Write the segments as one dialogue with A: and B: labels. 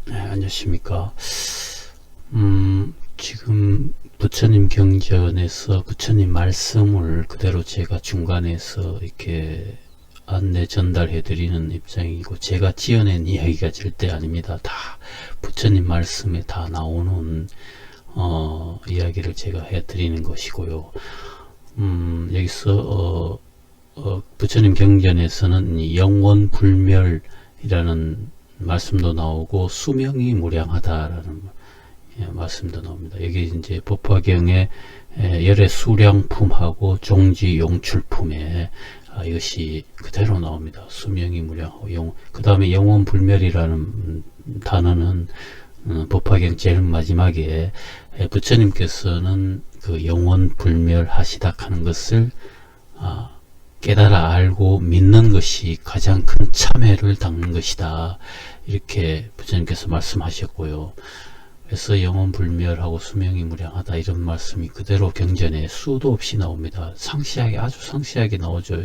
A: 네, 안녕하십니까. 지금 부처님 경전에서 부처님 말씀을 그대로 제가 중간에서 이렇게 안내 전달해 드리는 입장이고, 제가 지어낸 이야기가 절대 아닙니다. 다 부처님 말씀에 다 나오는 이야기를 제가 해 드리는 것이고요. 여기서 부처님 경전에서는 영원불멸이라는 말씀도 나오고 수명이 무량하다라는 말씀도 나옵니다. 여기 이제 법화경에 열의 수량품하고 종지 용출품에 이것이 그대로 나옵니다. 수명이 무량하고 그 다음에 영원불멸이라는 단어는 법화경 제일 마지막에 부처님께서는 그 영원불멸하시다 하는 것을 깨달아 알고 믿는 것이 가장 큰 참회를 닦는 것이다, 이렇게 부처님께서 말씀하셨고요. 그래서 영원불멸하고 수명이 무량하다, 이런 말씀이 그대로 경전에 수도 없이 나옵니다. 상세하게, 아주 상세하게 나오죠.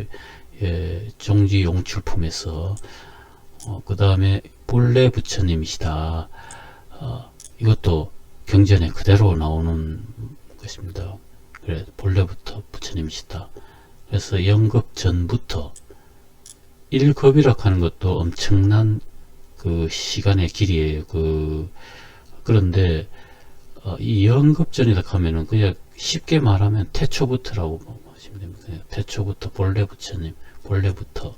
A: 종지용출품에서. 그 다음에 본래 부처님이시다, 이것도 경전에 그대로 나오는 것입니다. 그래, 본래부터 부처님이시다. 그래서 영급 전부터 1급이라고 하는 것도 엄청난 그 시간의 길이에요. 그런데 이 영급 전이라 하면은 그냥 쉽게 말하면 태초부터라고 보시면 됩니다. 태초부터 본래 부처님, 본래부터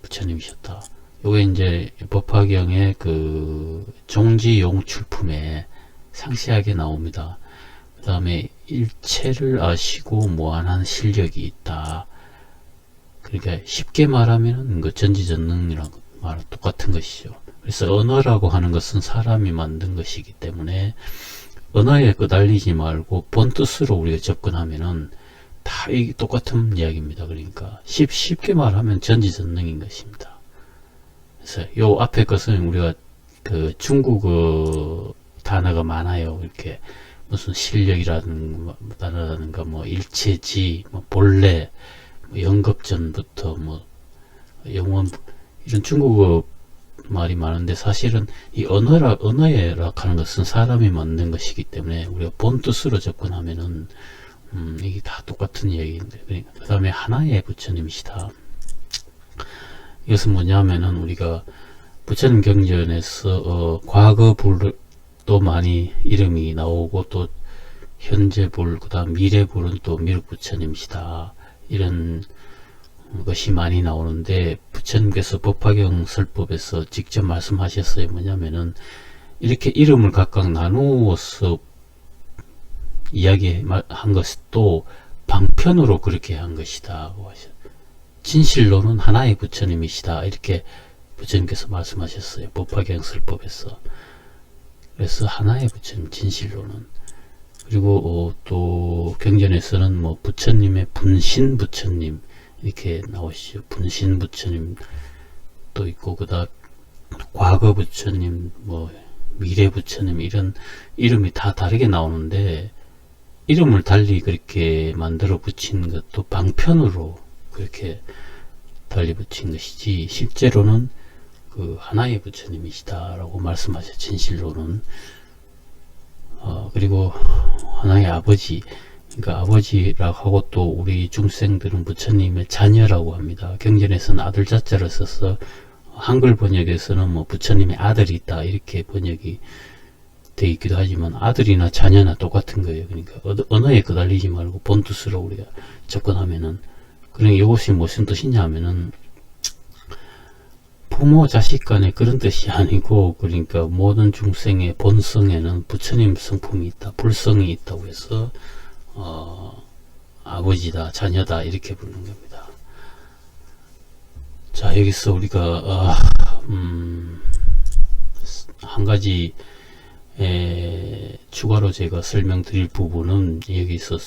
A: 부처님이셨다. 요게 이제 법화경의 그 종지용출품에 상세하게 나옵니다. 그 다음에 일체를 아시고 무한한 실력이 있다. 그러니까 쉽게 말하면 그 전지전능이랑 말 똑같은 것이죠. 그래서 언어라고 하는 것은 사람이 만든 것이기 때문에 언어에 끄달리지 말고 본 뜻으로 우리가 접근하면은 다 이 똑같은 이야기입니다. 그러니까 쉽게 말하면 전지전능인 것입니다. 그래서 요 앞에 것은 우리가 그 중국어 단어가 많아요. 이렇게 무슨 실력이라든가 뭐 일체지, 뭐 본래, 뭐 영급전부터 뭐 영원, 이런 중국어 말이 많은데, 사실은 이 언어라 하는 것은 사람이 만든 것이기 때문에 우리가 본 뜻으로 접근하면은 이게 다 똑같은 얘기인데, 그러니까 그 다음에 하나의 부처님이시다. 이것은 뭐냐면은 우리가 부처님 경전에서 과거불도 많이 이름이 나오고, 또 현재불, 그 다음 미래불은 또 미륵부처님이시다, 이런 것이 많이 나오는데, 부처님께서 법화경 설법에서 직접 말씀하셨어요. 뭐냐면은 이렇게 이름을 각각 나누어서 이야기한 것도 방편으로 그렇게 한 것이다. 진실로는 하나의 부처님이시다, 이렇게 부처님께서 말씀하셨어요. 법화경 설법에서. 그래서 하나의 부처님, 진실로는. 그리고 또 경전에서는 뭐 부처님의 분신 부처님 이렇게 나오시죠. 분신 부처님 또 있고, 그다음 과거 부처님, 뭐 미래 부처님, 이런 이름이 다 다르게 나오는데, 이름을 달리 그렇게 만들어 붙인 것도 방편으로 그렇게 달리 붙인 것이지, 실제로는 그 하나의 부처님이시다라고 말씀하셨죠. 진실로는. 그리고 하나의 아버지, 그러니까 아버지라고 하고, 또 우리 중생들은 부처님의 자녀라고 합니다. 경전에서는 아들 자자를 써서, 한글 번역에서는 뭐 부처님의 아들이 있다, 이렇게 번역이 되어 있기도 하지만, 아들이나 자녀나 똑같은 거예요. 그러니까 언어에 끄달리지 말고 본 뜻으로 우리가 접근하면은, 그러니까 이것이 무슨 뜻이냐 하면은, 부모 자식 간에 그런 뜻이 아니고, 그러니까 모든 중생의 본성에는 부처님 성품이 있다, 불성이 있다고 해서 아버지다, 자녀다, 이렇게 부르는 겁니다. 자, 여기서 우리가 한 가지 추가로 제가 설명드릴 부분은, 여기서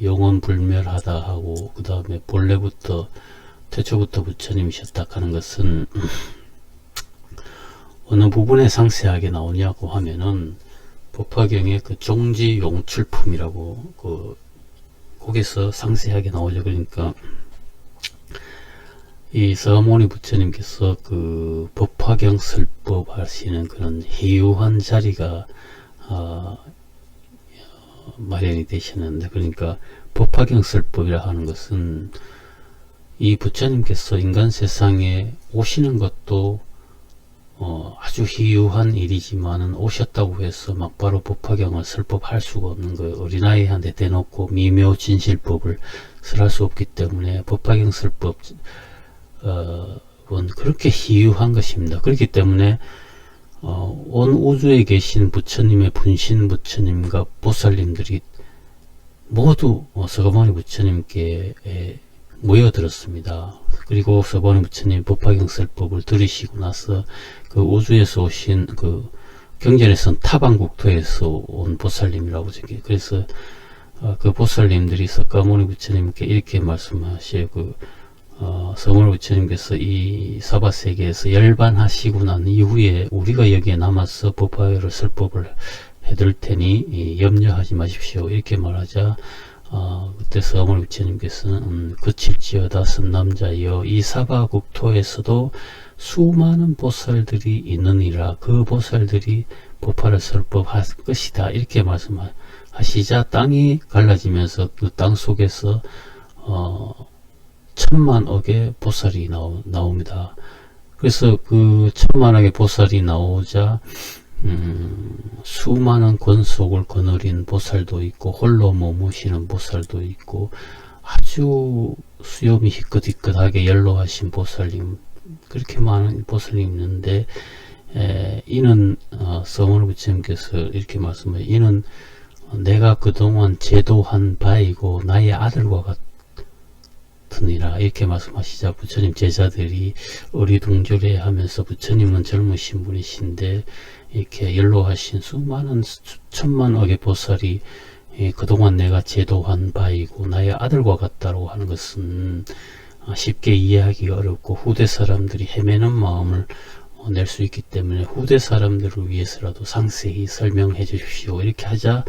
A: 영원불멸하다 하고, 그 다음에 본래부터 태초부터 부처님이셨다 하는 것은 어느 부분에 상세하게 나오냐고 하면은, 법화경의 그 종지용출품이라고 거기서 상세하게 나오죠. 그러니까 이 서가모니 부처님께서 그 법화경설법 하시는 그런 희유한 자리가 마련이 되시는데, 그러니까 법화경설법이라 하는 것은 이 부처님께서 인간 세상에 오시는 것도 아주 희유한 일이지만은 오셨다고 해서 막바로 법화경을 설법할 수가 없는 거예요. 어린아이한테 대놓고 미묘진실법을 설할 수 없기 때문에 법화경 설법 그렇게 희유한 것입니다. 그렇기 때문에 온 우주에 계신 부처님의 분신 부처님과 보살님들이 모두 서가모니 부처님께 모여들었습니다. 그리고 서가모니 부처님 법화경설법을 들으시고 나서 그 우주에서 오신 그 경전에선 타방국토에서 온 보살님이라고 저기, 그래서 그 보살님들이 서가모니 부처님께 이렇게 말씀하셔요. 서가모니 부처님께서 이 사바세계에서 열반하시고 난 이후에 우리가 여기에 남아서 법화를 설법을 해둘 테니 염려하지 마십시오, 이렇게 말하자 그때 서가모니 부처님께서는 그칠지어다 선남자여, 이 사바국토에서도 수많은 보살들이 있느니라, 그 보살들이 법화를 설법할 것이다, 이렇게 말씀하시자 땅이 갈라지면서 그 땅 속에서 천만억의 보살이 나옵니다. 그래서 그 천만억의 보살이 나오자 수많은 권속을 거느린 보살도 있고 홀로 머무시는 보살도 있고 아주 수염이 희끗희끗하게 연로하신 보살님, 그렇게 많은 보살이 있는데 이는 서가모니 부처님께서 이렇게 말씀하세요. 이는 내가 그동안 제도한 바이고 나의 아들과 같으니라, 이렇게 말씀하시자 부처님 제자들이 어리둥절해 하면서, 부처님은 젊으신 분이신데 이렇게 연로하신 수많은 천만억의 보살이 그동안 내가 제도한 바이고 나의 아들과 같다고 하는 것은 쉽게 이해하기 어렵고 후대 사람들이 헤매는 마음을 낼 수 있기 때문에 후대 사람들을 위해서라도 상세히 설명해 주십시오, 이렇게 하자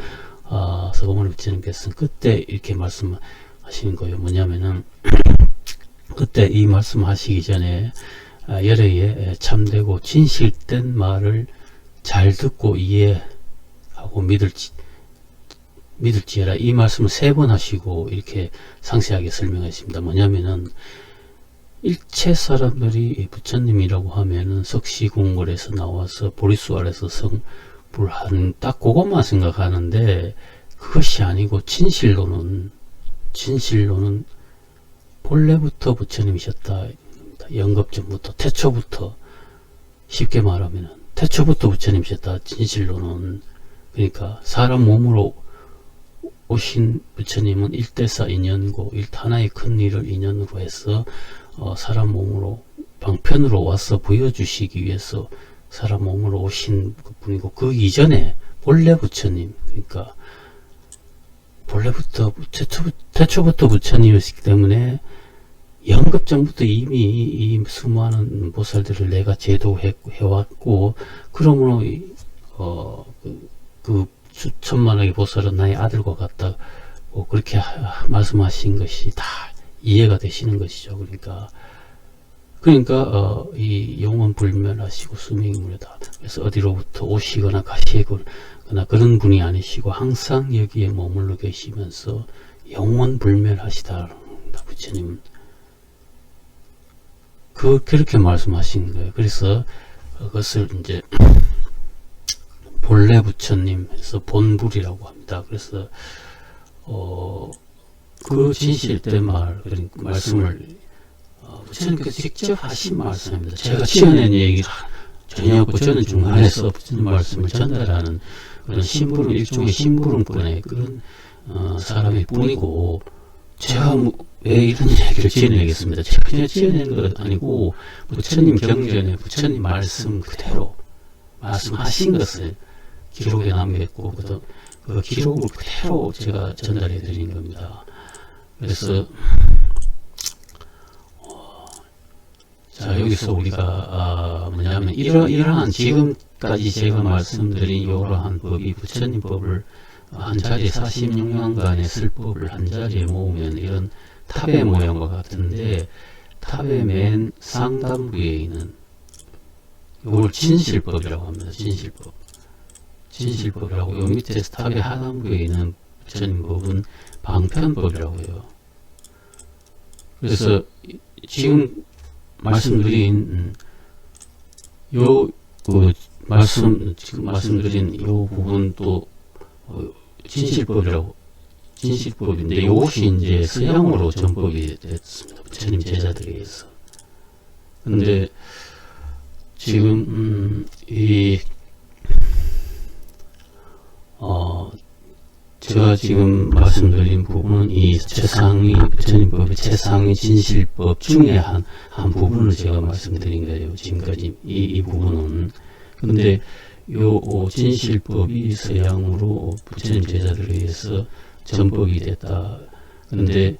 A: 서가모니 부처님께서는 그때 이렇게 말씀하시는 거예요. 뭐냐면은 그때 이 말씀하시기 전에 열애에 참되고 진실된 말을 잘 듣고 이해하고 믿을지어라, 이 말씀을 3번 하시고 이렇게 상세하게 설명했습니다. 뭐냐면은 일체 사람들이 부처님이라고 하면은 석시궁궐에서 나와서 보리수 아래서 성불한 딱 그것만 생각하는데, 그것이 아니고 진실로는 본래부터 부처님이셨다. 영겁전부터 태초부터, 쉽게 말하면은 태초부터 부처님이셨다. 진실로는. 그러니까 사람 몸으로 오신 부처님은 일대사 인연이고 하나의 큰 일을 인연으로 해서 사람 몸으로 방편으로 와서 보여주시기 위해서 사람 몸으로 오신 분이고, 그 이전에 본래 부처님, 그러니까 본래부터 태초부터 부처님이었기 때문에 영급전부터 이미 이 수많은 보살들을 내가 제도해왔고, 그러므로 그 수천만억의 보살은 나의 아들과 같다고 그렇게 말씀하신 것이 다 이해가 되시는 것이죠. 그러니까 이 영원 불멸하시고 수명무료다. 그래서 어디로부터 오시거나 가시거나 그런 분이 아니시고 항상 여기에 머물러 계시면서 영원 불멸하시다. 부처님은 그렇게 말씀하신 거예요. 그래서 그것을 이제 본래 부처님에서 본불이라고 합니다. 그래서 그 진실된 말씀을 부처님께서 직접 하신 말씀입니다. 제가 지어낸 얘기가 전혀 없고 저는 중간에서 부처님 말씀을 전달하는 그런 심부름, 일종의 심부름꾼의 그런 사람일 뿐이고, 제가 왜 이런 얘기를 지어내겠습니다. 제가 그냥 지어낸 것 아니고 부처님 경전에 부처님 말씀 그대로 말씀하신 것을 기록에 남겼고 그 기록을 그대로 제가 전달해 드린 겁니다. 그래서 자, 여기서 우리가 뭐냐면 이러한 지금까지 제가 말씀드린 이러한 법이 부처님 법을 한 자리에 46년간의 설법을 한 자리에 모으면 이런 탑의 모양과 같은데, 탑의 맨 상단부에 있는 이걸 진실법이라고 합니다. 진실법이라고. 요 밑에 탑의 하단부에 있는 부처님 법은 방편법이라고 해요. 그래서 지금 말씀드린 지금 말씀드린 요 부분도 진실법인데 이것이 이제 서양으로 전법이 됐습니다. 부처님 제자들에 의해서. 근데 지금 제가 지금 말씀드린 부분은 이 최상위 부처님법의 최상위 진실법 중에 한 부분을 제가 말씀드린 거예요. 지금까지 이 부분은. 근데 요 진실법이 서양으로 부처님 제자들에 의해서 전법이 됐다. 근데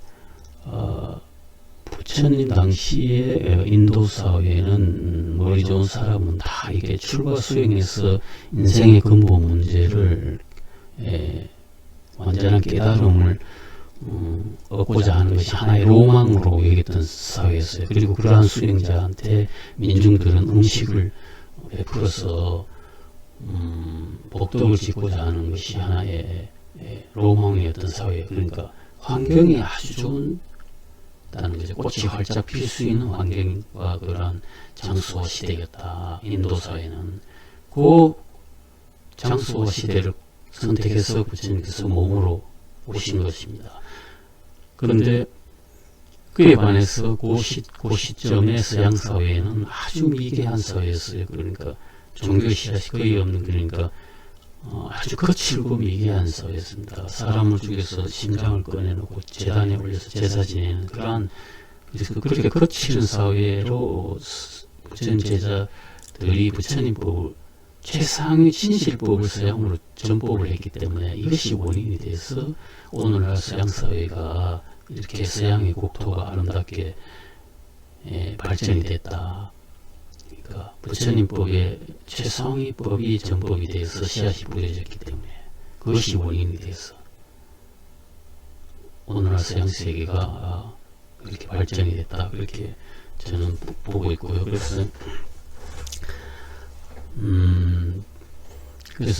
A: 부처님 당시에 인도 사회는 머리 좋은 사람은 다 이게 출가 수행해서 인생의 근본 문제를 완전한 깨달음을 얻고자 하는 것이 하나의 로망으로 여겼던 사회였어요. 그리고 그러한 수행자한테 민중들은 음식을 베풀어서 복덕을 짓고자 하는 것이 하나의 로망이었던 사회. 그러니까 환경이 아주 좋다는 거죠. 꽃이 활짝 필 수 있는 환경과 그러한 장소와 시대였다. 인도 사회는 그 장소와 시대를 선택해서 부처님께서 몸으로 오신 것입니다. 그런데 그에 반해서 그 시점의 서양 사회에는 아주 미개한 사회였어요. 그러니까 종교 씨앗이 거의 없는, 그러니까 아주 거칠고 미개한 사회였습니다. 사람을 죽여서 심장을 꺼내놓고 제단에 올려서 제사 지내는 그렇게 거칠은 사회로 부처님 제자들이 부처님법을 최상위 진실법을 서양으로 전법을 했기 때문에 이것이 원인이 돼서 오늘날 서양 사회가 이렇게 서양의 국토가 아름답게 발전이 됐다. 그러니까 부처님법의 최상위법이 전법이 돼서 씨앗이 뿌려졌기 때문에 그것이 원인이 돼서 오늘날 서양 세계가 이렇게 발전이 됐다. 그렇게 저는 보고 있고요. 그래서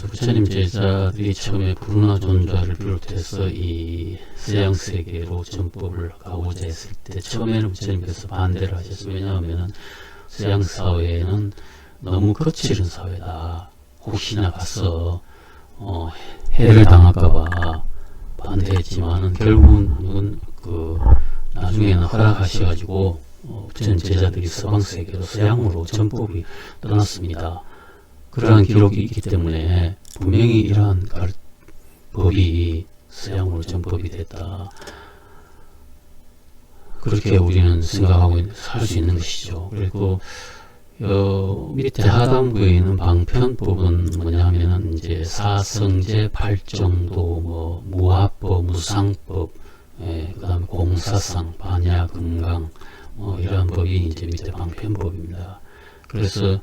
A: 부처님 제자들이 처음에 브루나 존자를 비롯해서 이 서양 세계로 전법을 가고자 했을 때 처음에는 부처님께서 반대를 하셨어요. 왜냐하면 서양 사회는 너무 거칠은 사회다. 혹시나 가서 해를 당할까봐 반대했지만은 결국은 나중에는 허락하셔가지고 부처님 제자들이 서방 세계로 서양으로 전법이 떠났습니다. 그러한 기록이 있기 때문에 분명히 이러한 법이 서양으로 전법이 됐다. 그렇게 우리는 생각하고 살 수 있는 것이죠. 그리고 밑에 하단부에 있는 방편법은 뭐냐면은 이제 사성제, 팔정도, 무화법, 무상법, 그 다음에 공사상, 반야, 금강, 이러한 법이 이제 밑에 방편법입니다. 그래서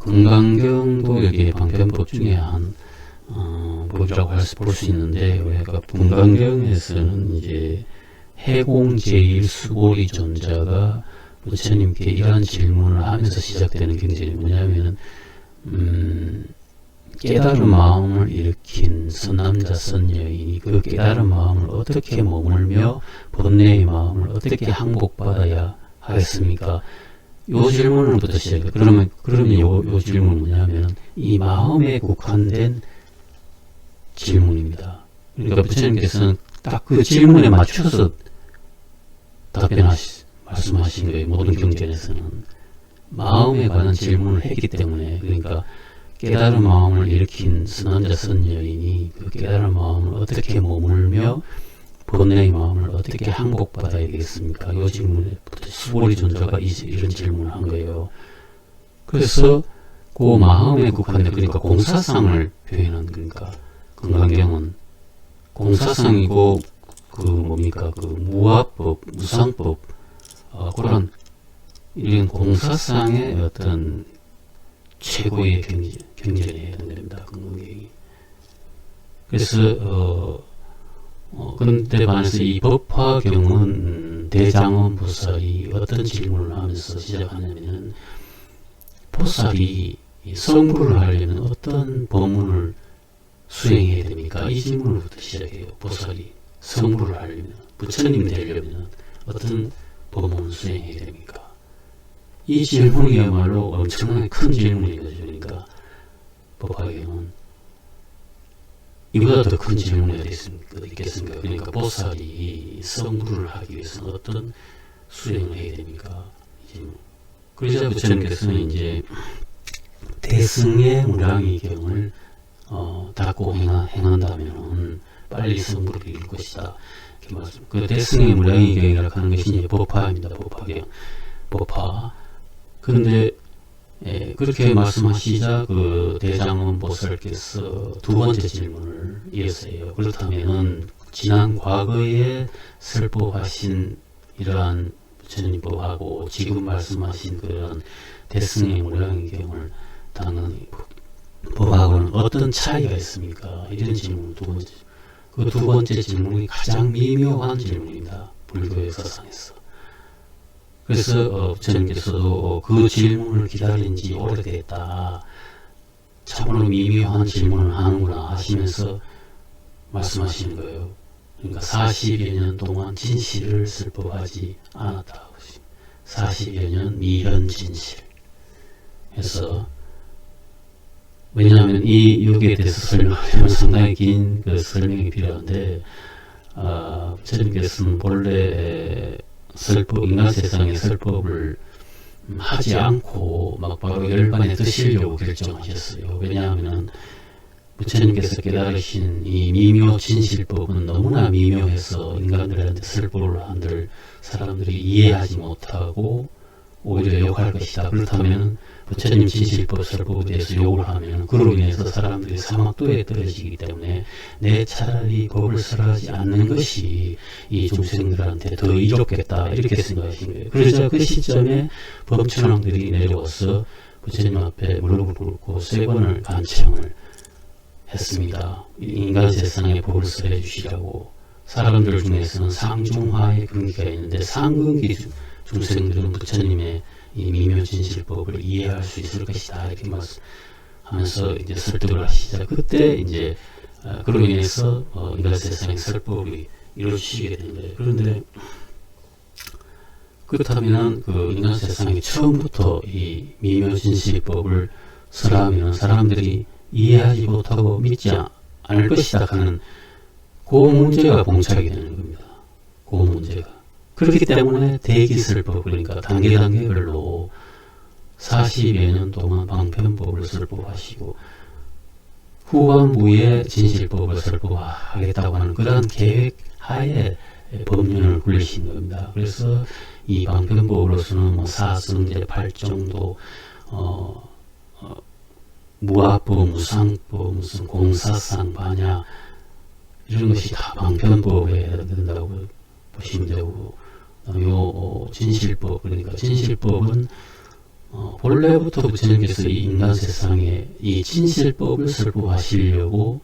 A: 금강경도 여기 방편법 중에 한 법이라고 볼 수 있는데, 그러니까 금강경에서는 이제 해공제일 수보리 존자가 부처님께 이러한 질문을 하면서 시작되는 경전이 뭐냐면은 깨달은 마음을 일으킨 선남자 선여인이 그 깨달은 마음을 어떻게 머물며 번뇌의 마음을 어떻게 항복받아야 하겠습니까? 요 질문부터 시작해요. 그러면 요 질문은 뭐냐면 이 마음에 국한된 질문입니다. 그러니까 부처님께서는 딱 그 질문에 맞춰서 말씀하신 거예요. 모든 경전에서는 마음에 관한 질문을 했기 때문에, 그러니까 깨달은 마음을 일으킨 선남자 선여인이 그 깨달은 마음을 어떻게 머물며 번뇌의 마음을 어떻게 항복받아야 되겠습니까? 이 질문에부터 수보리 존자가 이런 질문을 한 거예요. 그래서 그 마음에 국한된, 그러니까 공사상을 표현한, 그러니까 금강경은 공사상이고 무화법, 무상법, 그런 이런 공사상의 어떤 최고의 경전이어야 됩니다. 금강경이. 그래서 그런데 반해서 이 법화경은 대장원 보살이 어떤 질문을 하면서 시작하냐면은, 보살이 성불을 하려면 어떤 법문을 수행해야 됩니까? 이 질문부터 시작해요. 보살이 성불을 하려면, 부처님 되려면 어떤 법문을 수행해야 됩니까? 이 질문이야말로 엄청나게 큰 질문이거든요. 그러니까 법화경은 이보다 더 큰 질문이 있겠습니까? 그러니까 보살이 성불을 하기 위해서는 어떤 수행을 해야 됩니까? 그러자 부처님께서는 이제 대승의 무량의경을 닦고 행한다면 빨리 성불을 이룰 것이다. 이렇게 말씀. 그 대승의 무량의경이라고 하는 것이 이제 법화입니다. 법화경, 법화. 그런데 그렇게 말씀하시자 그 대장원 보살께서 두 번째 질문을 이어서 해요. 그렇다면 지난 과거에 설법하신 이러한 부처님 법하고 지금 말씀하신 그런 대승의 무량의경을 당하는 법하고는 어떤 차이가 있습니까? 이런 질문 두 번째. 그 두 번째 질문이 가장 미묘한 질문입니다. 불교의 사상에서. 그래서 부처님께서도 그 질문을 기다린 지 오래됐다. 참으로 미묘한 질문을 하는구나 하시면서 말씀하시는 거예요. 그러니까 40여 년 동안 진실을 설법하지 않았다. 40여 년 미현 진실. 그래서 왜냐하면 여기에 대해서 설명하려면 상당히 긴 그 설명이 필요한데, 부처님께서는 본래 인간 세상의 설법을 하지 않고 막 바로 열반에 드시려고 결정하셨어요. 왜냐하면 부처님께서 깨달으신 이 미묘 진실법은 너무나 미묘해서 인간들한테 설법을 한들 사람들이 이해하지 못하고 오히려 욕할 것이다. 그렇다면 부처님 진실법 설법에 대해서 욕을 하면 그로 인해서 사람들이 사막도에 떨어지기 때문에 내 차라리 법을 설하지 않는 것이 이 중생들한테 더 이롭겠다, 이렇게 생각하신 거예요. 그러자 그 시점에 법천왕들이 내려와서 부처님 앞에 무릎을 꿇고 3번을 간청을 했습니다. 인간 세상에 법을 설해 주시라고. 사람들 중에서는 상중하의 근기가 있는데 상근기 중생들은 부처님의 이 미묘진실법을 이해할 수 있을 것이다, 이렇게 말씀하면서 이제 설득을 하시자. 그때 이제 그로 인해서 인간 세상의 설법이 이루어지게 된 거예요. 그런데 그렇다면 그 인간 세상이 처음부터 이 미묘진실법을 설하면 사람들이 이해하지 못하고 믿지 않을 것이다 하는 그 문제가 봉착이 되는 겁니다. 그 문제가. 그렇기 때문에 대기설법, 그러니까 단계별로 40여 년 동안 방편법을 설법하시고 후반부에 진실법을 설법하겠다고 하는 그러한 계획 하에 법륜을 굴리신 겁니다. 그래서 이 방편법으로서는 뭐 사성제, 팔정도, 무아법, 무상법, 무슨 공사상, 반야 이런 것이 다 방편법에 해당된다고 보시면 되고, 요 진실법, 그러니까 진실법은 본래부터 부처님께서 이 인간 세상에 이 진실법을 설법하시려고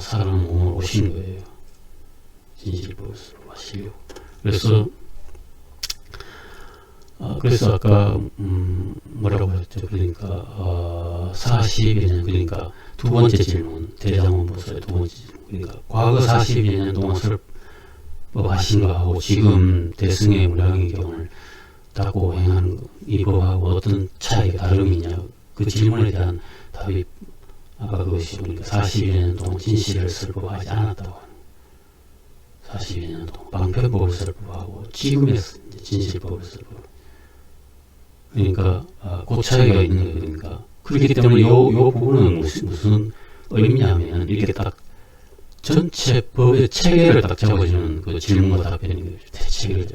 A: 사람 몸을 오신 거예요. 진실법을 설법하시려고. 그래서 아까 뭐라고 했죠? 그러니까 40여 년, 그러니까 두 번째 질문, 대장원 보살의 두 번째 질문, 그러니까 과거 40여 년 동안 설법하신 거하고 지금 대승의 무량의경을 닦고 행하는 이 법하고 어떤 차이가 다름이 있냐, 그 질문에 대한 답이 아까 그것이 보니까 40여 년 동안 진실을 설법하지 않았다고 하는, 40여 년 동안 방편법을 설법하고 지금의 진실법을 설법, 그러니까 그 차이가 있는 거예요. 그러니까 그렇기 때문에 요 부분은 무슨 의미냐면 이렇게 딱 전체 법의 체계를 딱 잡아주는 그 질문과 답변인 거죠. 대체계를.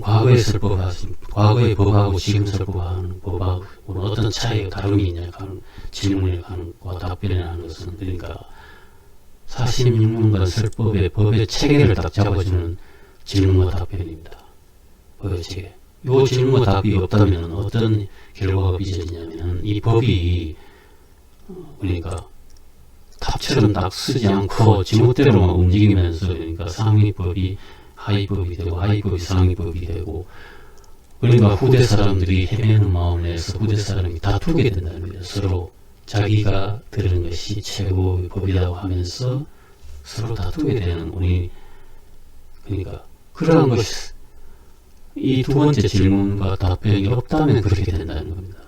A: 과거의 법하고 지금 설법하는 법하고 어떤 차이가 다름이 있냐 하는 질문에 하는 과 답변에 하는 것은, 그러니까 46년간 설법의 법의 체계를 딱 잡아주는 질문과 답변입니다. 법의 체계. 이 질문과 답이 없다면 어떤 결과가 빚어지냐면 이 법이 그러니까 탑처럼 딱 쓰지 않고 지멋대로만 움직이면서, 그러니까 상위법이 하위법이 되고 하위법이 상위법이 되고, 그러니까 후대 사람들이 헤매는 마음에서 후대 사람이 다투게 된다는 거죠. 서로 자기가 들은 것이 최고의 법이라고 하면서 서로 다투게 되는 우리, 그러니까 그러한 것이, 이 두 번째 질문과 답변이 없다면 그렇게 된다는 겁니다.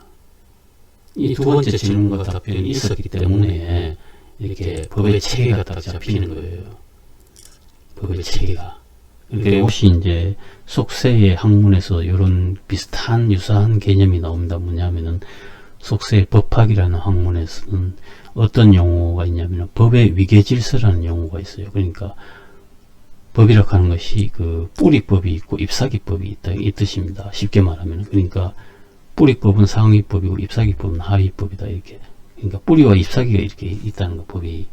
A: 이 두 번째 질문과 답변이 있었기 때문에 이렇게 법의 체계가 딱 잡히는 거예요. 법의 체계가. 그러니까 이것이 이제 속세의 학문에서 이런 비슷한 유사한 개념이 나옵니다. 뭐냐면은 속세의 법학이라는 학문에서는 어떤 용어가 있냐면 법의 위계질서라는 용어가 있어요. 그러니까 법이라고 하는 것이 그 뿌리법이 있고 잎사귀법이 있다, 이 뜻입니다. 쉽게 말하면. 그러니까 뿌리법은 상위법이고 잎사귀법은 하위법이다, 이렇게. 그러니까 뿌리와 잎사귀가 이렇게 있다는 거, 법이.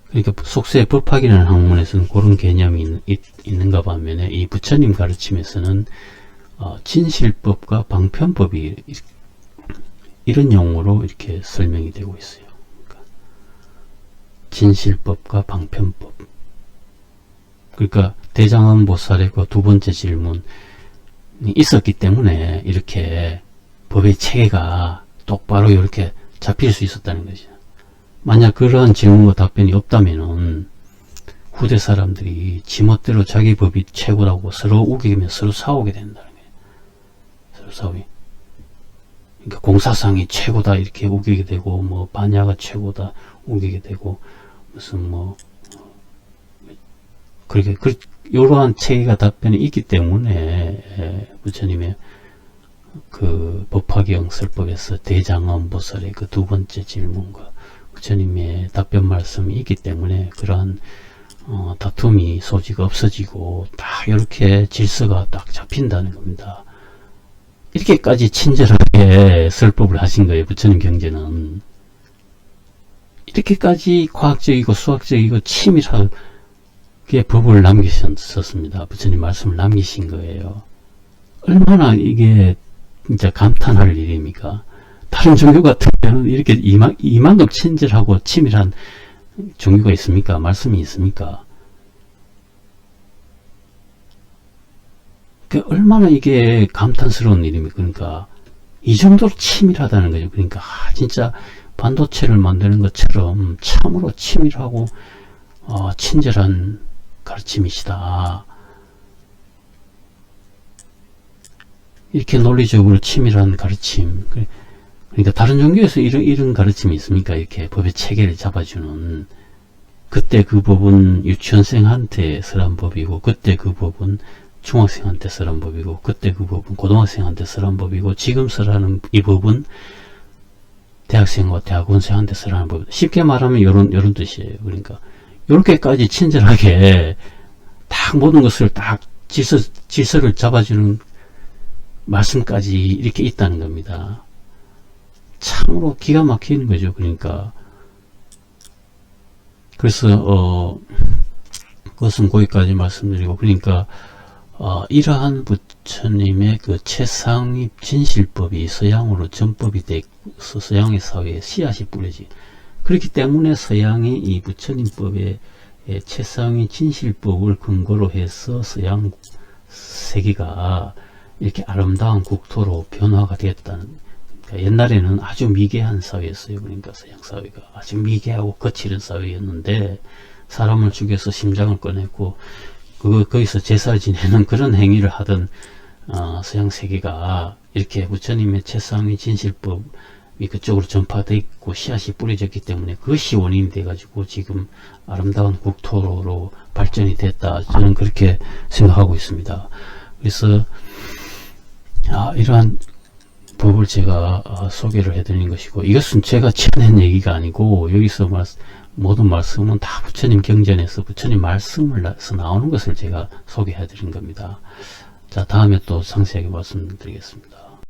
A: 그러니까 속세 법학이라는 학문에서는 그런 개념이 있는가 반면에 이 부처님 가르침에서는 진실법과 방편법이 이런 용어로 이렇게 설명이 되고 있어요. 그러니까 진실법과 방편법. 그러니까 대장암보살의 그 두 번째 질문이 있었기 때문에 이렇게 법의 체계가 똑바로 이렇게 잡힐 수 있었다는 거죠. 만약 그러한 질문과 답변이 없다면은 후대 사람들이 지멋대로 자기 법이 최고라고 서로 우기면 서로 싸우게 된다는 거예요. 서로 싸우기. 그러니까 공사상이 최고다 이렇게 우기게 되고, 뭐 반야가 최고다 우기게 되고, 무슨 뭐 그렇게 이러한 체계가 답변이 있기 때문에 부처님의 그 법화경설법에서 대장암보살의 그 두 번째 질문과 부처님의 답변 말씀이 있기 때문에 그러한 다툼이 소지가 없어지고 딱 이렇게 질서가 딱 잡힌다는 겁니다. 이렇게까지 친절하게 설법을 하신 거예요. 부처님 경제는 이렇게까지 과학적이고 수학적이고 치밀하게 법을 남기셨습니다. 부처님 말씀을 남기신 거예요. 얼마나 이게 진짜 감탄할 일입니까? 다른 종교 같으면 이렇게 이만큼 친절하고 치밀한 종교가 있습니까? 말씀이 있습니까? 얼마나 이게 감탄스러운 일입니까? 그러니까 이 정도로 치밀하다는 거죠. 그러니까 진짜 반도체를 만드는 것처럼 참으로 치밀하고 친절한 가르침이시다. 이렇게 논리적으로 치밀한 가르침. 그러니까 다른 종교에서 이런 가르침이 있습니까? 이렇게 법의 체계를 잡아주는. 그때 그 법은 유치원생한테 쓰란 법이고, 그때 그 법은 중학생한테 쓰란 법이고, 그때 그 법은 고등학생한테 쓰란 법이고, 지금 쓰라는 이 법은 대학생과 대학원생한테 쓰라는 법. 쉽게 말하면 요런 뜻이에요. 그러니까 요렇게까지 친절하게 딱 모든 것을 딱 질서를 잡아주는 말씀까지 이렇게 있다는 겁니다. 참으로 기가 막히는 거죠. 그러니까 그래서 그것은 거기까지 말씀드리고, 그러니까 이러한 부처님의 그 최상위 진실법이 서양으로 전법이 되어서 서양의 사회에 씨앗이 뿌려지. 그렇기 때문에 서양이 이 부처님법의 최상위 진실법을 근거로 해서 서양 세계가 이렇게 아름다운 국토로 변화가 되었다는. 그러니까 옛날에는 아주 미개한 사회였어요. 그러니까 서양 사회가 아주 미개하고 거칠은 사회였는데 사람을 죽여서 심장을 꺼냈고 거기서 제사를 지내는 그런 행위를 하던 서양 세계가 이렇게 부처님의 최상위 진실법이 그쪽으로 전파되어 있고 씨앗이 뿌려졌기 때문에 그것이 원인이 돼 가지고 지금 아름다운 국토로 발전이 됐다. 저는 그렇게 생각하고 있습니다. 그래서 이러한 법을 제가 소개를 해드리는 것이고, 이것은 제가 지어낸 얘기가 아니고 여기서 모든 말씀은 다 부처님 경전에서 부처님 말씀을서 나오는 것을 제가 소개해 드린 겁니다. 자, 다음에 또 상세하게 말씀드리겠습니다.